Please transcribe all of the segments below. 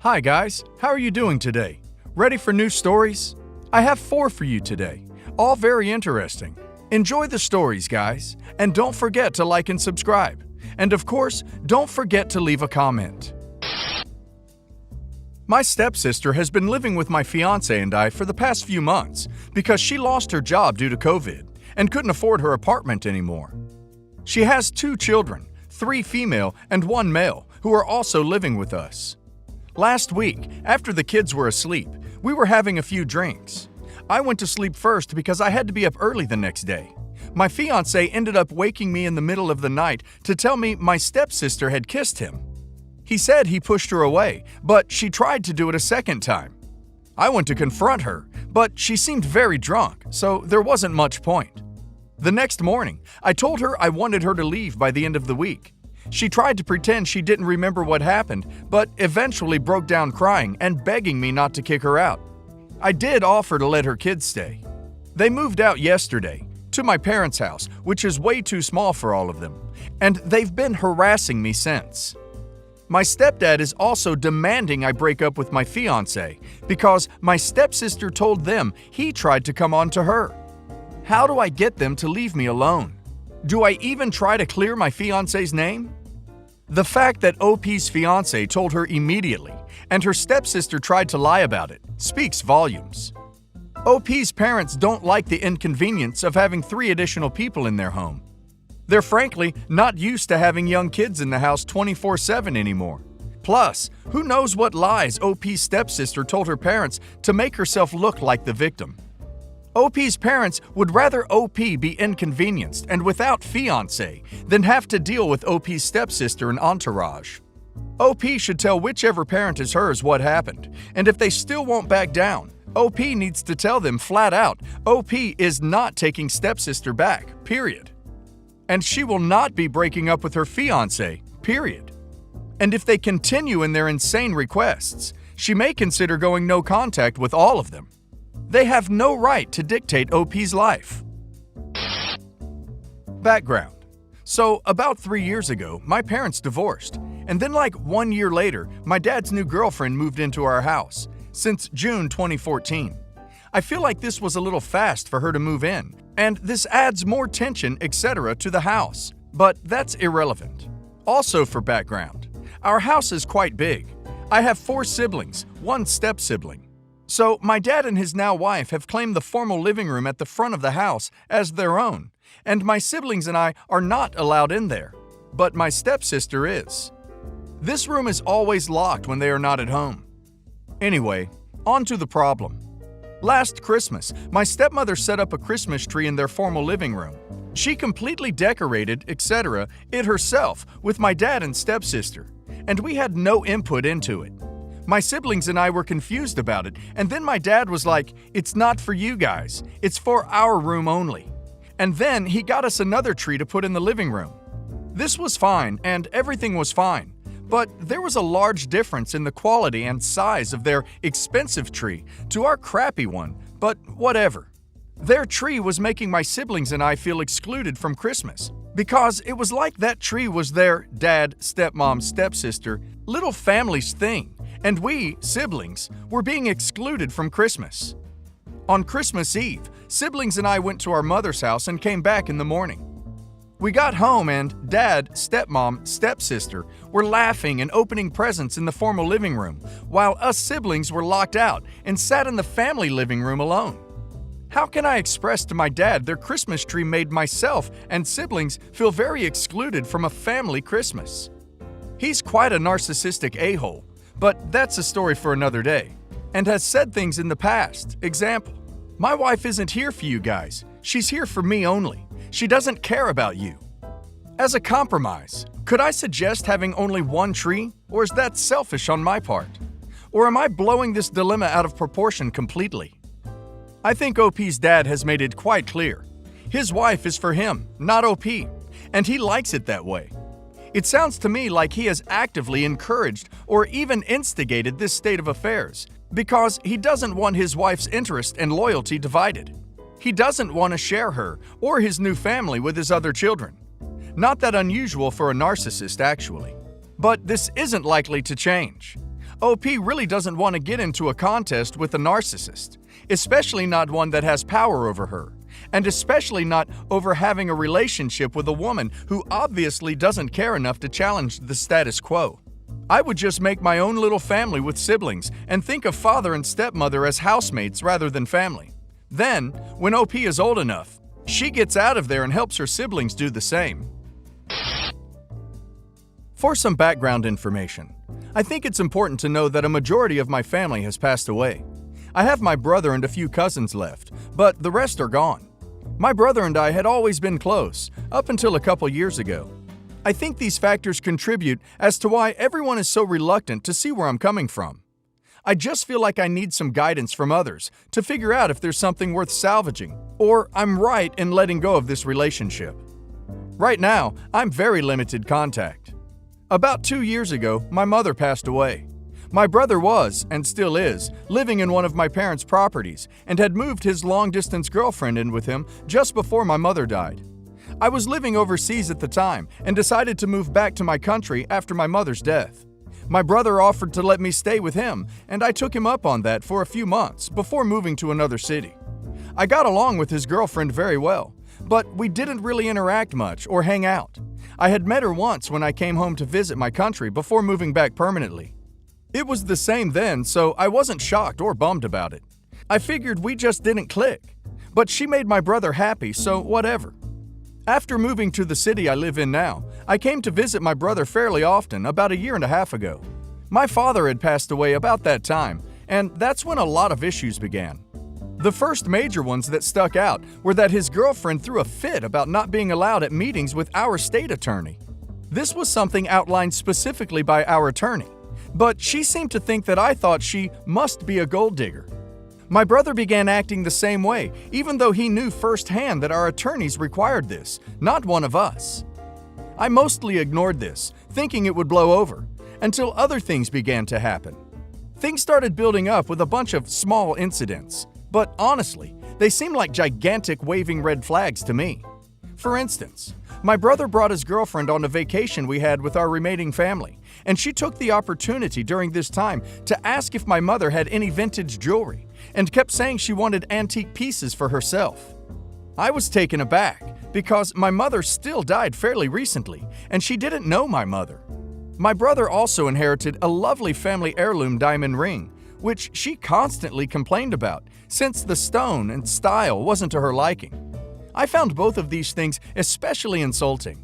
Hi guys, how are you doing today? Ready for new stories? I have 4 for you today, all very interesting. Enjoy the stories, guys, and don't forget to like and subscribe. And of course, don't forget to leave a comment. My stepsister has been living with my fiance and I for the past few months because she lost her job due to COVID and couldn't afford her apartment anymore. She has 2 children, 3 female and 1 male, who are also living with us. Last week, after the kids were asleep, we were having a few drinks. I went to sleep first because I had to be up early the next day. My fiance ended up waking me in the middle of the night to tell me my stepsister had kissed him. He said he pushed her away, but she tried to do it a second time. I went to confront her, but she seemed very drunk, so there wasn't much point. The next morning, I told her I wanted her to leave by the end of the week. She tried to pretend she didn't remember what happened, but eventually broke down crying and begging me not to kick her out. I did offer to let her kids stay. They moved out yesterday, to my parents' house, which is way too small for all of them, and they've been harassing me since. My stepdad is also demanding I break up with my fiance because my stepsister told them he tried to come on to her. How do I get them to leave me alone? Do I even try to clear my fiance's name? The fact that OP's fiance told her immediately and her stepsister tried to lie about it speaks volumes. OP's parents don't like the inconvenience of having 3 additional people in their home. They're frankly not used to having young kids in the house 24/7 anymore. Plus, who knows what lies OP's stepsister told her parents to make herself look like the victim. OP's parents would rather OP be inconvenienced and without fiancé than have to deal with OP's stepsister and entourage. OP should tell whichever parent is hers what happened, and if they still won't back down, OP needs to tell them flat out OP is not taking stepsister back, period. And she will not be breaking up with her fiancé, period. And if they continue in their insane requests, she may consider going no contact with all of them. They have no right to dictate OP's life. Background. So, about 3 years ago, my parents divorced, and then like 1 year later, my dad's new girlfriend moved into our house, since June 2014. I feel like this was a little fast for her to move in, and this adds more tension, etc. to the house, but that's irrelevant. Also for background, our house is quite big. I have 4 siblings, 1 step-sibling. So my dad and his now wife have claimed the formal living room at the front of the house as their own, and my siblings and I are not allowed in there, but my stepsister is. This room is always locked when they are not at home. Anyway, on to the problem. Last Christmas, my stepmother set up a Christmas tree in their formal living room. She completely decorated, etc., it herself with my dad and stepsister, and we had no input into it. My siblings and I were confused about it, and then my dad was like, "It's not for you guys, it's for our room only." And then he got us another tree to put in the living room. This was fine, and everything was fine, but there was a large difference in the quality and size of their expensive tree to our crappy one, but whatever. Their tree was making my siblings and I feel excluded from Christmas, because it was like that tree was their dad, stepmom, stepsister, little family's thing. And we, siblings, were being excluded from Christmas. On Christmas Eve, siblings and I went to our mother's house and came back in the morning. We got home and dad, stepmom, stepsister were laughing and opening presents in the formal living room, while us siblings were locked out and sat in the family living room alone. How can I express to my dad their Christmas tree made myself and siblings feel very excluded from a family Christmas? He's quite a narcissistic a-hole, but that's a story for another day, and has said things in the past. Example, "My wife isn't here for you guys. She's here for me only. She doesn't care about you." As a compromise, could I suggest having only 1 tree, or is that selfish on my part? Or am I blowing this dilemma out of proportion completely? I think OP's dad has made it quite clear. His wife is for him, not OP, and he likes it that way. It sounds to me like he has actively encouraged or even instigated this state of affairs because he doesn't want his wife's interest and loyalty divided. He doesn't want to share her or his new family with his other children. Not that unusual for a narcissist, actually. But this isn't likely to change. OP really doesn't want to get into a contest with a narcissist, especially not one that has power over her, and especially not over having a relationship with a woman who obviously doesn't care enough to challenge the status quo. I would just make my own little family with siblings and think of father and stepmother as housemates rather than family. Then, when OP is old enough, she gets out of there and helps her siblings do the same. For some background information, I think it's important to know that a majority of my family has passed away. I have my brother and a few cousins left, but the rest are gone. My brother and I had always been close, up until a couple years ago. I think these factors contribute as to why everyone is so reluctant to see where I'm coming from. I just feel like I need some guidance from others to figure out if there's something worth salvaging, or I'm right in letting go of this relationship. Right now, I'm very limited contact. About 2 years ago, my mother passed away. My brother was, and still is, living in one of my parents' properties and had moved his long-distance girlfriend in with him just before my mother died. I was living overseas at the time and decided to move back to my country after my mother's death. My brother offered to let me stay with him, and I took him up on that for a few months before moving to another city. I got along with his girlfriend very well, but we didn't really interact much or hang out. I had met her once when I came home to visit my country before moving back permanently. It was the same then, so I wasn't shocked or bummed about it. I figured we just didn't click. But she made my brother happy, so whatever. After moving to the city I live in now, I came to visit my brother fairly often about 1.5 years ago. My father had passed away about that time, and that's when a lot of issues began. The first major ones that stuck out were that his girlfriend threw a fit about not being allowed at meetings with our state attorney. This was something outlined specifically by our attorney, but she seemed to think that I thought she must be a gold digger. My brother began acting the same way, even though he knew firsthand that our attorneys required this, not one of us. I mostly ignored this, thinking it would blow over, until other things began to happen. Things started building up with a bunch of small incidents. But honestly, they seem like gigantic waving red flags to me. For instance, my brother brought his girlfriend on a vacation we had with our remaining family, and she took the opportunity during this time to ask if my mother had any vintage jewelry, and kept saying she wanted antique pieces for herself. I was taken aback because my mother still died fairly recently, and she didn't know my mother. My brother also inherited a lovely family heirloom diamond ring, which she constantly complained about, since the stone and style wasn't to her liking. I found both of these things especially insulting.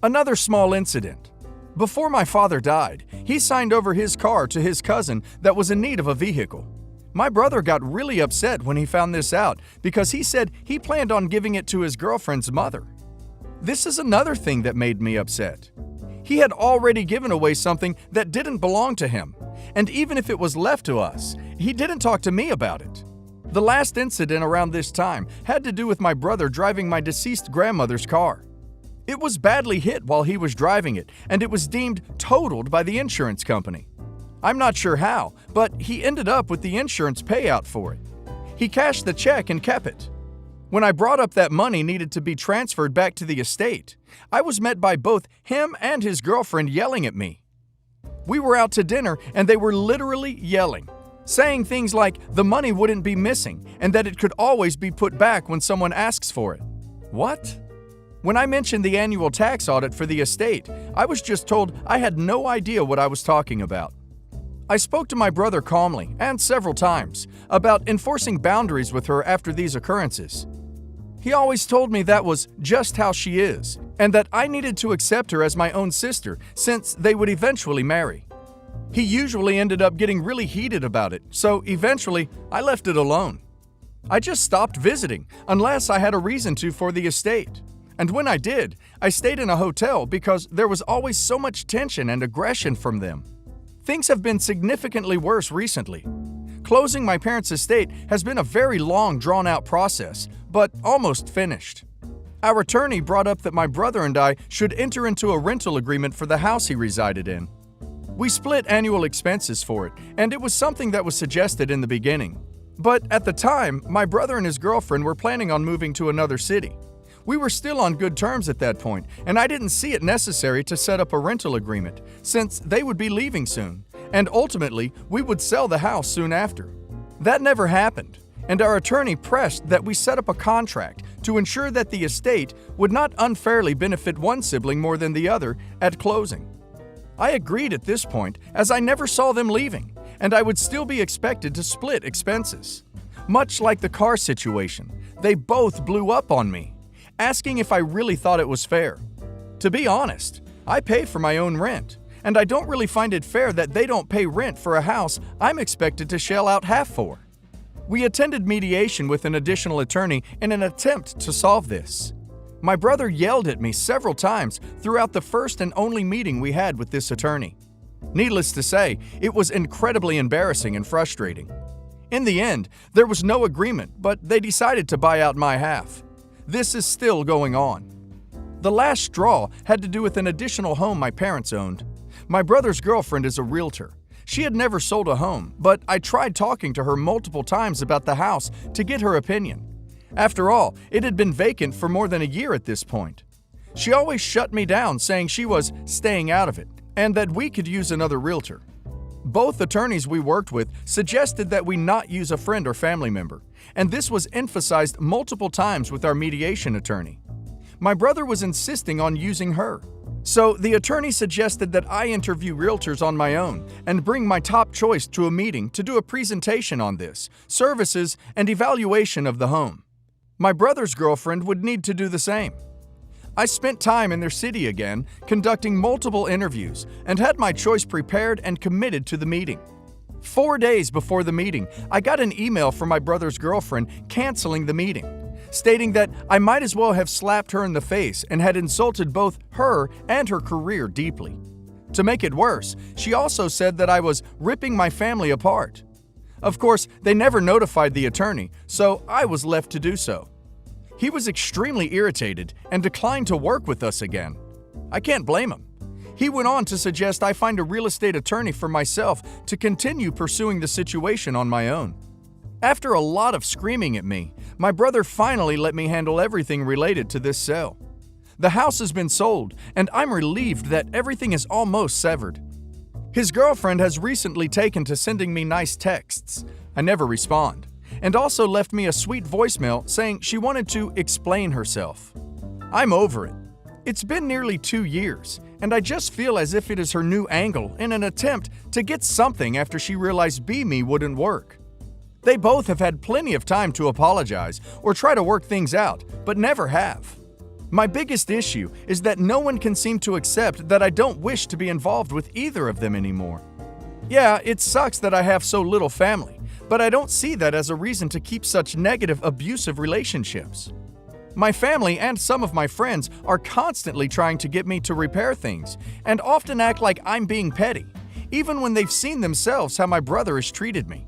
Another small incident. Before my father died, he signed over his car to his cousin that was in need of a vehicle. My brother got really upset when he found this out because he said he planned on giving it to his girlfriend's mother. This is another thing that made me upset. He had already given away something that didn't belong to him, and even if it was left to us, he didn't talk to me about it. The last incident around this time had to do with my brother driving my deceased grandmother's car. It was badly hit while he was driving it, and it was deemed totaled by the insurance company. I'm not sure how, but he ended up with the insurance payout for it. He cashed the check and kept it. When I brought up that money needed to be transferred back to the estate, I was met by both him and his girlfriend yelling at me. We were out to dinner and they were literally yelling, saying things like the money wouldn't be missing and that it could always be put back when someone asks for it. What? When I mentioned the annual tax audit for the estate, I was just told I had no idea what I was talking about. I spoke to my brother calmly, and several times, about enforcing boundaries with her after these occurrences. He always told me that was just how she is, and that I needed to accept her as my own sister since they would eventually marry. He usually ended up getting really heated about it, so eventually I left it alone. I just stopped visiting unless I had a reason to for the estate. And when I did, I stayed in a hotel because there was always so much tension and aggression from them. Things have been significantly worse recently. Closing my parents' estate has been a very long, drawn-out process, but almost finished. Our attorney brought up that my brother and I should enter into a rental agreement for the house he resided in. We split annual expenses for it, and it was something that was suggested in the beginning. But at the time, my brother and his girlfriend were planning on moving to another city. We were still on good terms at that point, and I didn't see it necessary to set up a rental agreement, since they would be leaving soon, and ultimately we would sell the house soon after. That never happened, and our attorney pressed that we set up a contract to ensure that the estate would not unfairly benefit one sibling more than the other at closing. I agreed at this point, as I never saw them leaving, and I would still be expected to split expenses. Much like the car situation, they both blew up on me, asking if I really thought it was fair. To be honest, I pay for my own rent, and I don't really find it fair that they don't pay rent for a house I'm expected to shell out half for. We attended mediation with an additional attorney in an attempt to solve this. My brother yelled at me several times throughout the first and only meeting we had with this attorney. Needless to say, it was incredibly embarrassing and frustrating. In the end, there was no agreement, but they decided to buy out my half. This is still going on. The last straw had to do with an additional home my parents owned. My brother's girlfriend is a realtor. She had never sold a home, but I tried talking to her multiple times about the house to get her opinion. After all, it had been vacant for more than a year at this point. She always shut me down, saying she was staying out of it and that we could use another realtor. Both attorneys we worked with suggested that we not use a friend or family member, and this was emphasized multiple times with our mediation attorney. My brother was insisting on using her. So the attorney suggested that I interview realtors on my own and bring my top choice to a meeting to do a presentation on this, services, and evaluation of the home. My brother's girlfriend would need to do the same. I spent time in their city again, conducting multiple interviews, and had my choice prepared and committed to the meeting. 4 days before the meeting, I got an email from my brother's girlfriend canceling the meeting, stating that I might as well have slapped her in the face and had insulted both her and her career deeply. To make it worse, she also said that I was ripping my family apart. Of course, they never notified the attorney, so I was left to do so. He was extremely irritated and declined to work with us again. I can't blame him. He went on to suggest I find a real estate attorney for myself to continue pursuing the situation on my own. After a lot of screaming at me, my brother finally let me handle everything related to this sale. The house has been sold, and I'm relieved that everything is almost severed. His girlfriend has recently taken to sending me nice texts. I never respond, and also left me a sweet voicemail saying she wanted to explain herself. I'm over it. It's been nearly 2 years, and I just feel as if it is her new angle in an attempt to get something after she realized me wouldn't work. They both have had plenty of time to apologize or try to work things out, but never have. My biggest issue is that no one can seem to accept that I don't wish to be involved with either of them anymore. Yeah, it sucks that I have so little family, but I don't see that as a reason to keep such negative, abusive relationships. My family and some of my friends are constantly trying to get me to repair things and often act like I'm being petty, even when they've seen themselves how my brother has treated me.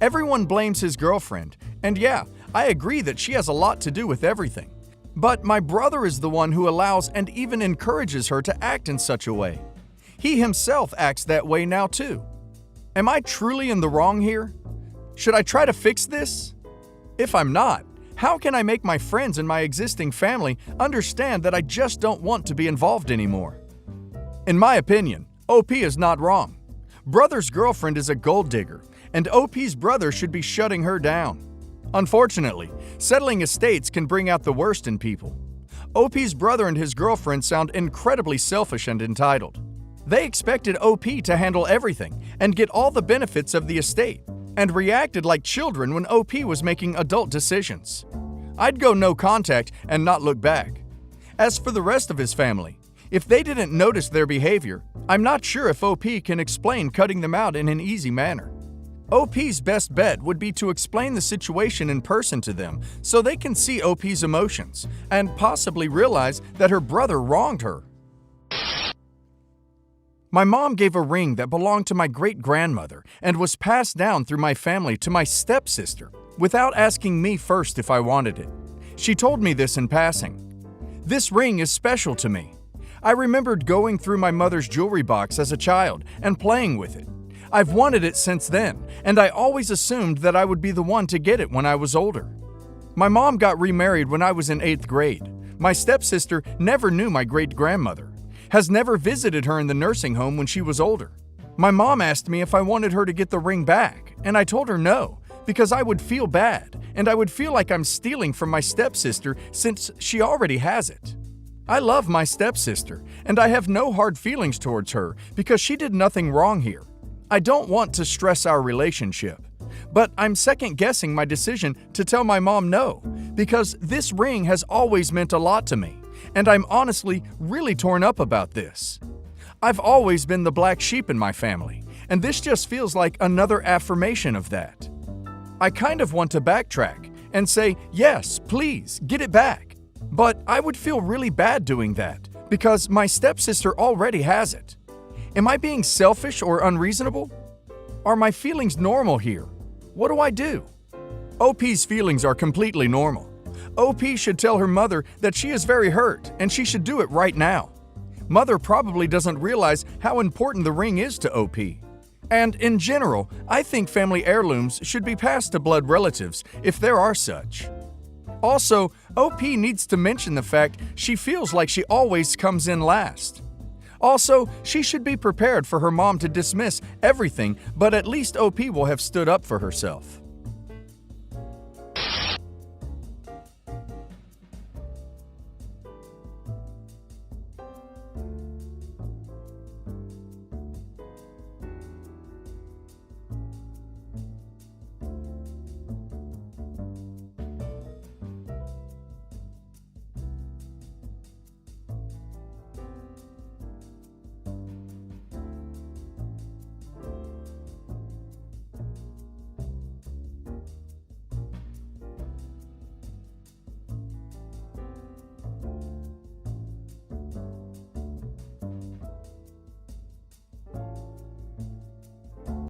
Everyone blames his girlfriend, and yeah, I agree that she has a lot to do with everything. But my brother is the one who allows and even encourages her to act in such a way. He himself acts that way now too. Am I truly in the wrong here? Should I try to fix this? If I'm not, how can I make my friends and my existing family understand that I just don't want to be involved anymore? In my opinion, OP is not wrong. Brother's girlfriend is a gold digger, and OP's brother should be shutting her down. Unfortunately, settling estates can bring out the worst in people. OP's brother and his girlfriend sound incredibly selfish and entitled. They expected OP to handle everything and get all the benefits of the estate, and reacted like children when OP was making adult decisions. I'd go no contact and not look back. As for the rest of his family, if they didn't notice their behavior, I'm not sure if OP can explain cutting them out in an easy manner. OP's best bet would be to explain the situation in person to them so they can see OP's emotions and possibly realize that her brother wronged her. My mom gave a ring that belonged to my great-grandmother and was passed down through my family to my stepsister without asking me first if I wanted it. She told me this in passing. This ring is special to me. I remembered going through my mother's jewelry box as a child and playing with it. I've wanted it since then, and I always assumed that I would be the one to get it when I was older. My mom got remarried when I was in 8th grade. My stepsister never knew my great-grandmother, has never visited her in the nursing home when she was older. My mom asked me if I wanted her to get the ring back, and I told her no, because I would feel bad, and I would feel like I'm stealing from my stepsister since she already has it. I love my stepsister, and I have no hard feelings towards her because she did nothing wrong here. I don't want to stress our relationship, but I'm second-guessing my decision to tell my mom no, because this ring has always meant a lot to me, and I'm honestly really torn up about this. I've always been the black sheep in my family, and this just feels like another affirmation of that. I kind of want to backtrack and say, yes, please, get it back. But I would feel really bad doing that because my stepsister already has it. Am I being selfish or unreasonable? Are my feelings normal here? What do I do? OP's feelings are completely normal. OP should tell her mother that she is very hurt and she should do it right now. Mother probably doesn't realize how important the ring is to OP. And in general, I think family heirlooms should be passed to blood relatives if there are such. Also, OP needs to mention the fact she feels like she always comes in last. Also, she should be prepared for her mom to dismiss everything, but at least OP will have stood up for herself.